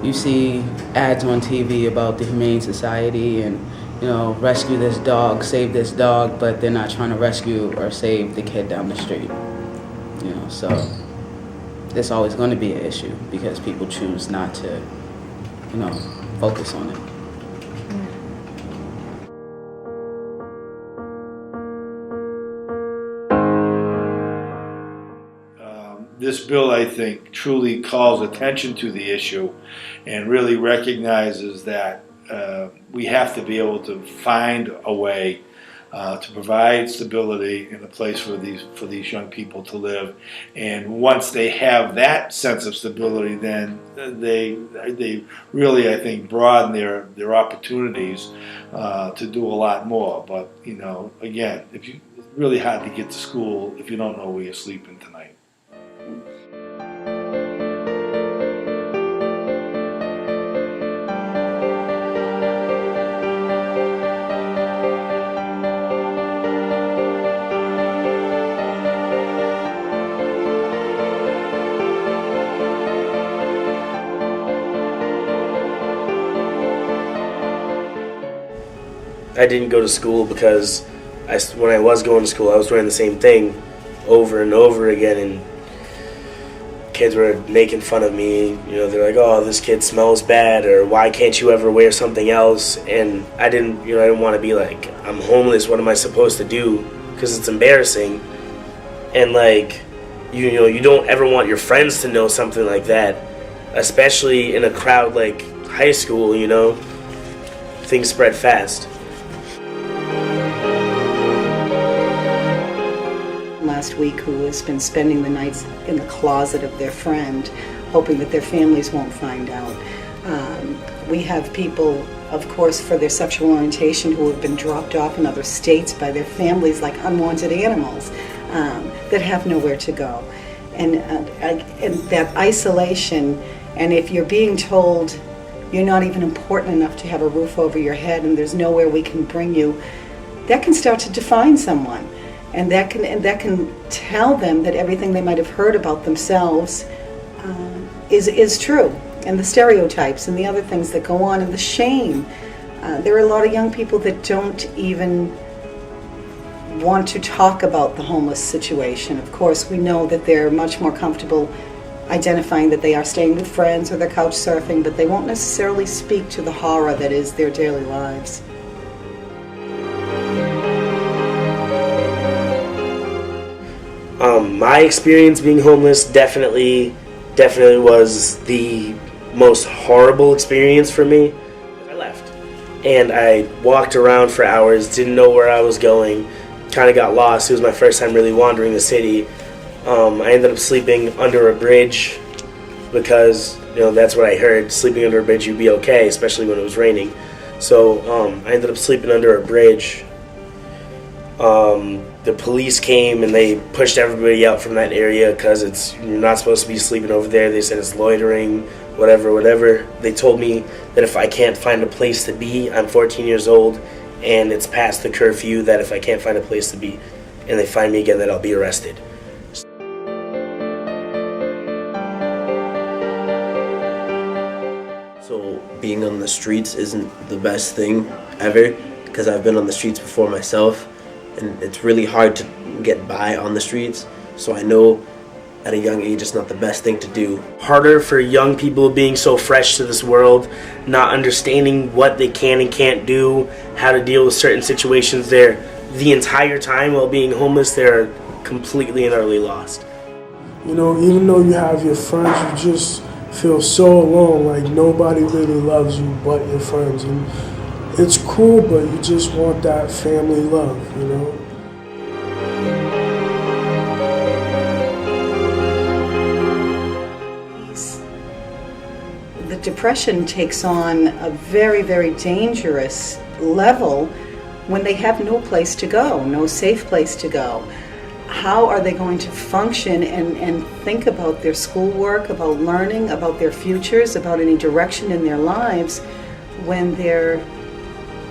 you see ads on TV about the Humane Society and, you know, rescue this dog, save this dog, but they're not trying to rescue or save the kid down the street. You know, so there's always going to be an issue because people choose not to, you know, focus on it. This bill, I think, truly calls attention to the issue and really recognizes that we have to be able to find a way to provide stability in a place for these young people to live. And once they have that sense of stability, then they really, I think, broaden their opportunities to do a lot more. But, you know, again, it's really hard to get to school if you don't know where you're sleeping tonight. I didn't go to school because when I was going to school, I was wearing the same thing over and over again, and kids were making fun of me. You know, they're like, "Oh, this kid smells bad," or "Why can't you ever wear something else?" And I didn't want to be like, "I'm homeless. What am I supposed to do?" Because it's embarrassing, and like, you don't ever want your friends to know something like that, especially in a crowd like high school. You know, things spread fast. Last week, who has been spending the nights in the closet of their friend, hoping that their families won't find out. We have people, of course, for their sexual orientation who have been dropped off in other states by their families like unwanted animals that have nowhere to go. And that isolation, and if you're being told you're not even important enough to have a roof over your head and there's nowhere we can bring you, that can start to define someone. And that can tell them that everything they might have heard about themselves is true, and the stereotypes and the other things that go on, and the shame. There are a lot of young people that don't even want to talk about the homeless situation. Of course, we know that they're much more comfortable identifying that they are staying with friends or they're couch surfing, but they won't necessarily speak to the horror that is their daily lives. My experience being homeless definitely was the most horrible experience for me. I left and I walked around for hours, didn't know where I was going, kind of got lost. It was my first time really wandering the city. I ended up sleeping under a bridge because, you know, that's what I heard. Sleeping under a bridge, you'd be okay, especially when it was raining. So I ended up sleeping under a bridge. The police came and they pushed everybody out from that area because you're not supposed to be sleeping over there. They said it's loitering, whatever. They told me that if I can't find a place to be, I'm 14 years old and it's past the curfew, that if I can't find a place to be and they find me again, that I'll be arrested. So being on the streets isn't the best thing ever, because I've been on the streets before myself. And it's really hard to get by on the streets, so I know at a young age it's not the best thing to do. Harder for young people being so fresh to this world, not understanding what they can and can't do, how to deal with certain situations. They're the entire time while being homeless, they're completely and utterly lost. You know, even though you have your friends, you just feel so alone, like nobody really loves you but your friends. And it's cool, but you just want that family love, you know? The depression takes on a very, very dangerous level when they have no place to go, no safe place to go. How are they going to function and think about their schoolwork, about learning, about their futures, about any direction in their lives when their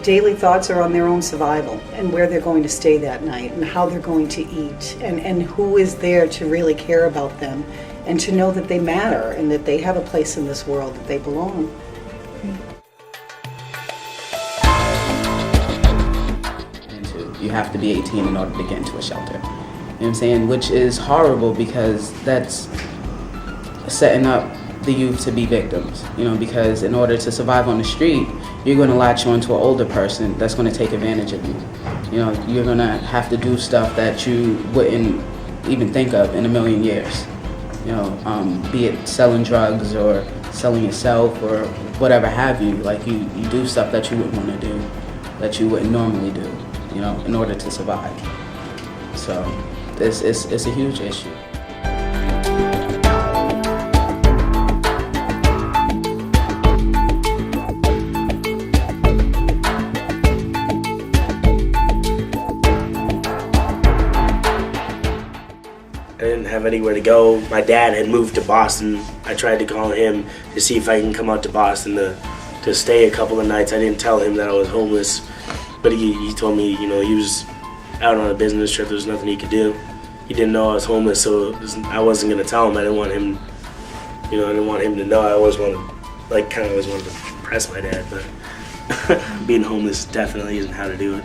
daily thoughts are on their own survival and where they're going to stay that night and how they're going to eat and who is there to really care about them and to know that they matter and that they have a place in this world, that they belong. You have to be 18 in order to get into a shelter. You know what I'm saying? Which is horrible because that's setting up the youth to be victims. You know, because in order to survive on the street, you're going to latch on to an older person that's going to take advantage of you. You know, you're going to have to do stuff that you wouldn't even think of in a million years. You know, be it selling drugs or selling yourself or whatever have you. Like you do stuff that you wouldn't want to do, that you wouldn't normally do, you know, in order to survive. So it's a huge issue. I didn't have anywhere to go. My dad had moved to Boston. I tried to call him to see if I can come out to Boston to stay a couple of nights. I didn't tell him that I was homeless, but he told me, you know, he was out on a business trip. There was nothing he could do. He didn't know I was homeless, so I wasn't gonna tell him. I didn't want him, you know, I didn't want him to know. I always wanted, like, kind of always wanted to impress my dad, but being homeless definitely isn't how to do it.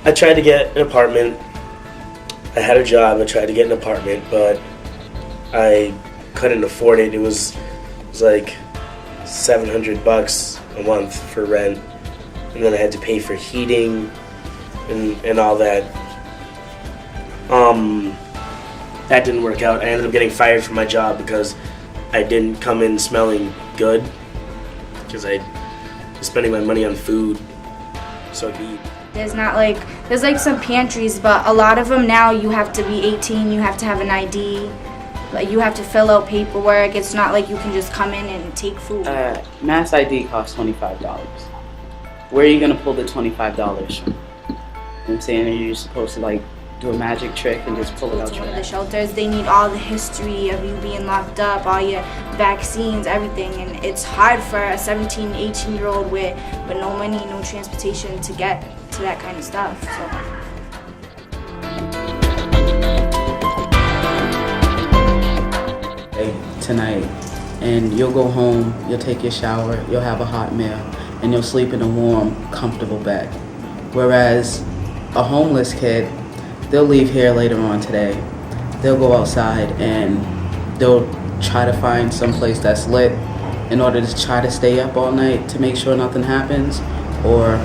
I tried to get an apartment. I had a job, I tried to get an apartment, but I couldn't afford it. It was like $700 a month for rent, and then I had to pay for heating and all that. That didn't work out. I ended up getting fired from my job because I didn't come in smelling good, because I was spending my money on food so I could eat. There's like some pantries, but a lot of them now you have to be 18, you have to have an ID, like you have to fill out paperwork. It's not like you can just come in and take food. Mass ID costs $25. Where are you gonna pull the $25 from? You know what I'm saying? Are you supposed to like do a magic trick and just pull it out your The ass? shelters, they need all the history of you being locked up, all your vaccines, everything, and it's hard for a 17, 18-year-old with no money, no transportation to get to that kind of stuff. So tonight, and you'll go home, you'll take your shower, you'll have a hot meal, and you'll sleep in a warm, comfortable bed. Whereas a homeless kid, they'll leave here later on today, they'll go outside and they'll try to find some place that's lit in order to try to stay up all night to make sure nothing happens, or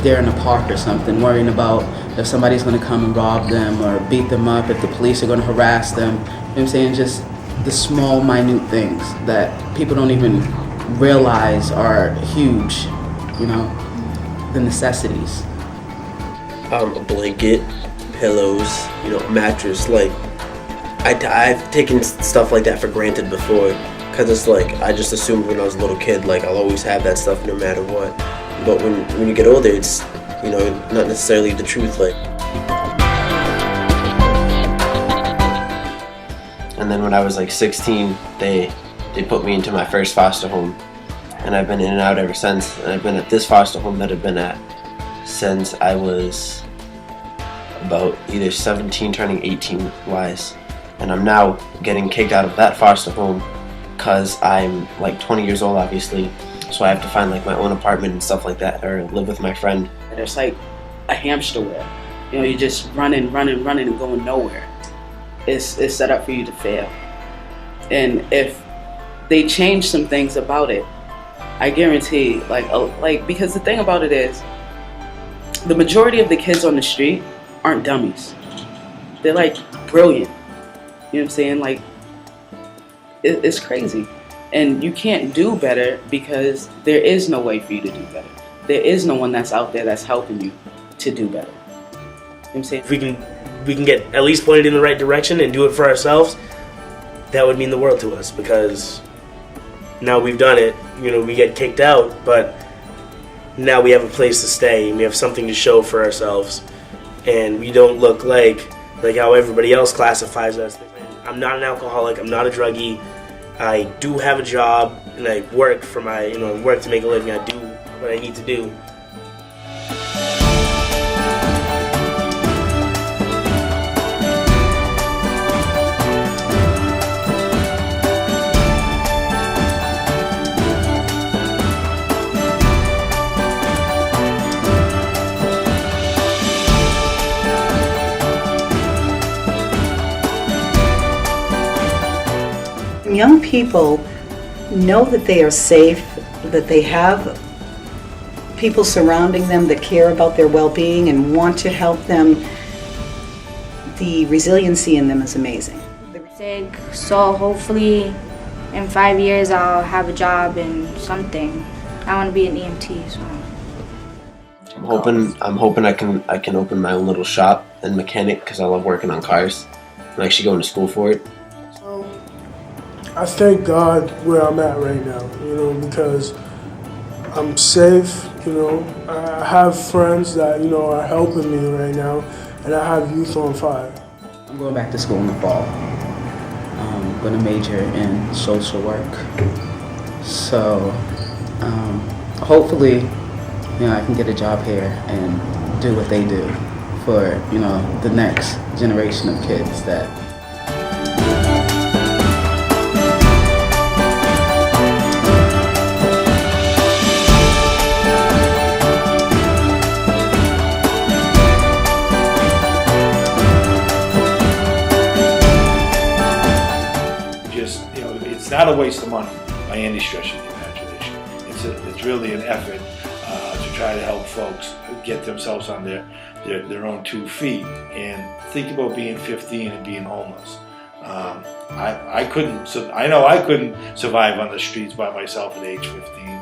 they're in a park or something worrying about if somebody's going to come and rob them or beat them up, if the police are going to harass them. You know what I'm saying? Just the small, minute things that people don't even realize are huge, you know, the necessities. A blanket, pillows, you know, a mattress. Like, I've taken stuff like that for granted before, because it's like, I just assumed when I was a little kid, like, I'll always have that stuff no matter what. But when you get older, it's, you know, not necessarily the truth. Like, and then when I was like 16, they put me into my first foster home, and I've been in and out ever since. And I've been at this foster home that I've been at since I was about either 17 turning 18 wise, and I'm now getting kicked out of that foster home because I'm like 20 years old, obviously. So I have to find like my own apartment and stuff like that, or live with my friend. It's like a hamster wheel. You know, you're just running and going nowhere. It's set up for you to fail. And if they change some things about it, I guarantee, like because the thing about it is, the majority of the kids on the street aren't dummies. They're like brilliant. You know what I'm saying? Like, it's crazy. And you can't do better because there is no way for you to do better. There is no one that's out there that's helping you to do better. You know what I'm saying? If we can get at least pointed in the right direction and do it for ourselves, that would mean the world to us, because now we've done it. You know, we get kicked out, but now we have a place to stay and we have something to show for ourselves, and we don't look like how everybody else classifies us. I'm not an alcoholic, I'm not a druggie. I do have a job, and I work for my, work to make a living. I do what I need to do. people know that they are safe, that they have people surrounding them that care about their well-being and want to help them, the resiliency in them is amazing. So hopefully in 5 years I'll have a job in something. I want to be an EMT. So I'm hoping I can open my own little shop and mechanic because I love working on cars. I'm actually going to school for it. I thank God where I'm at right now, because I'm safe, I have friends that, are helping me right now, and I have Youth on Fire. I'm going back to school in the fall. I'm going to major in social work. So hopefully, I can get a job here and do what they do for, the next generation of kids that it's not a waste of money by any stretch of the imagination. It's really an effort to try to help folks get themselves on their own 2 feet. And think about being 15 and being homeless. I know I couldn't survive on the streets by myself at age 15.